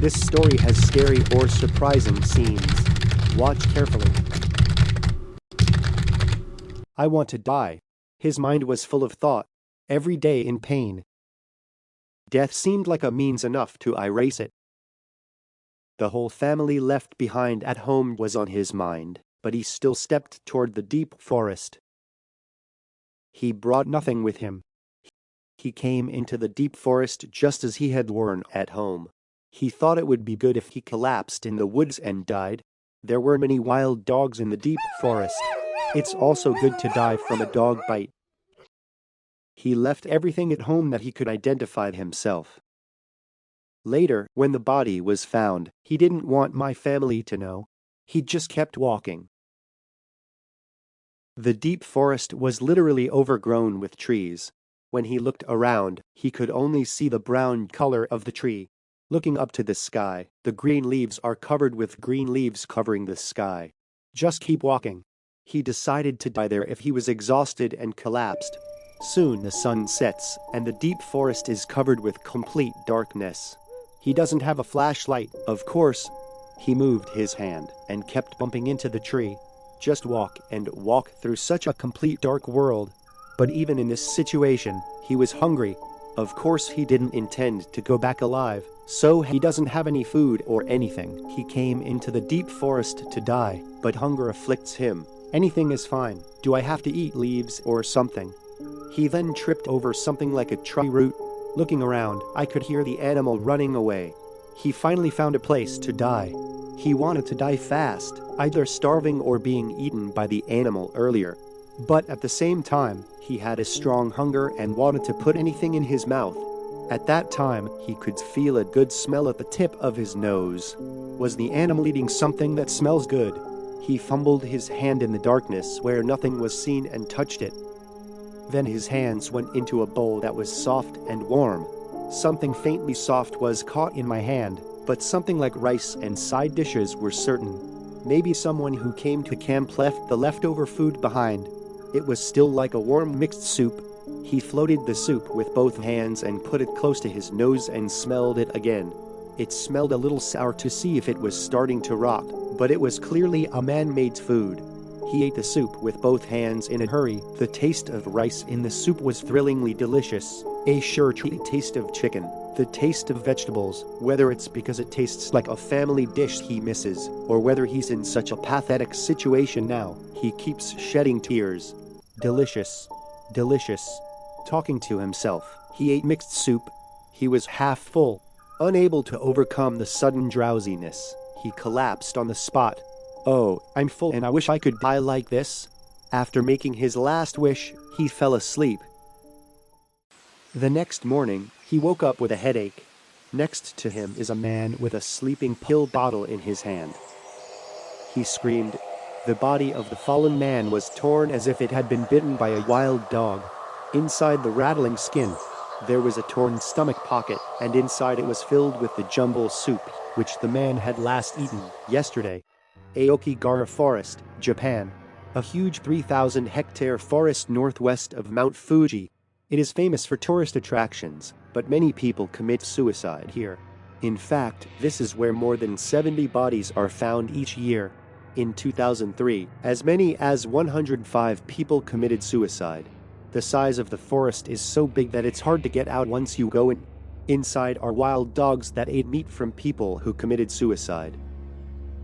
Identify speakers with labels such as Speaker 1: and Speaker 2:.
Speaker 1: This story has scary or surprising scenes. Watch carefully. I want to die. His mind was full of thought, every day in pain. Death seemed like a means enough to erase it. The whole family left behind at home was on his mind, but he still stepped toward the deep forest. He brought nothing with him. He came into the deep forest just as he had worn at home. He thought it would be good if he collapsed in the woods and died. There were many wild dogs in the deep forest. It's also good to die from a dog bite. He left everything at home that he could identify himself. Later, when the body was found, he didn't want my family to know. He just kept walking. The deep forest was literally overgrown with trees. When he looked around, he could only see the brown color of the tree. Looking up to the sky, the green leaves are covered with green leaves covering the sky. Just keep walking. He decided to die there if he was exhausted and collapsed. Soon the sun sets, and the deep forest is covered with complete darkness. He doesn't have a flashlight, of course. He moved his hand and kept bumping into the tree. Just walk and walk through such a complete dark world. But even in this situation, he was hungry. Of course he didn't intend to go back alive, so he doesn't have any food or anything. He came into the deep forest to die, but hunger afflicts him. Anything is fine. Do I have to eat leaves or something? He then tripped over something like a tree root. Looking around, I could hear the animal running away. He finally found a place to die. He wanted to die fast, either starving or being eaten by the animal earlier. But at the same time, he had a strong hunger and wanted to put anything in his mouth. At that time, he could feel a good smell at the tip of his nose. Was the animal eating something that smells good? He fumbled his hand in the darkness where nothing was seen and touched it. Then his hands went into a bowl that was soft and warm. Something faintly soft was caught in my hand, but something like rice and side dishes were certain. Maybe someone who came to camp left the leftover food behind. It was still like a warm mixed soup. He floated the soup with both hands and put it close to his nose and smelled it again. It smelled a little sour to see if it was starting to rot, but it was clearly a man-made food. He ate the soup with both hands in a hurry. The taste of rice in the soup was thrillingly delicious. A sure treat taste of chicken. The taste of vegetables, whether it's because it tastes like a family dish he misses, or whether he's in such a pathetic situation now, he keeps shedding tears. Delicious. Delicious. Talking to himself, he ate mixed soup. He was half full. Unable to overcome the sudden drowsiness, he collapsed on the spot. Oh, I'm full and I wish I could die like this. After making his last wish, he fell asleep. The next morning, he woke up with a headache. Next to him is a man with a sleeping pill bottle in his hand. He screamed. The body of the fallen man was torn as if it had been bitten by a wild dog. Inside the rattling skin, there was a torn stomach pocket, and inside it was filled with the jumble soup, which the man had last eaten yesterday. Aokigahara Forest, Japan. A huge 3,000-hectare forest northwest of Mount Fuji. It is famous for tourist attractions, but many people commit suicide here. In fact, this is where more than 70 bodies are found each year. In 2003, as many as 105 people committed suicide. The size of the forest is so big that it's hard to get out once you go in. Inside are wild dogs that ate meat from people who committed suicide.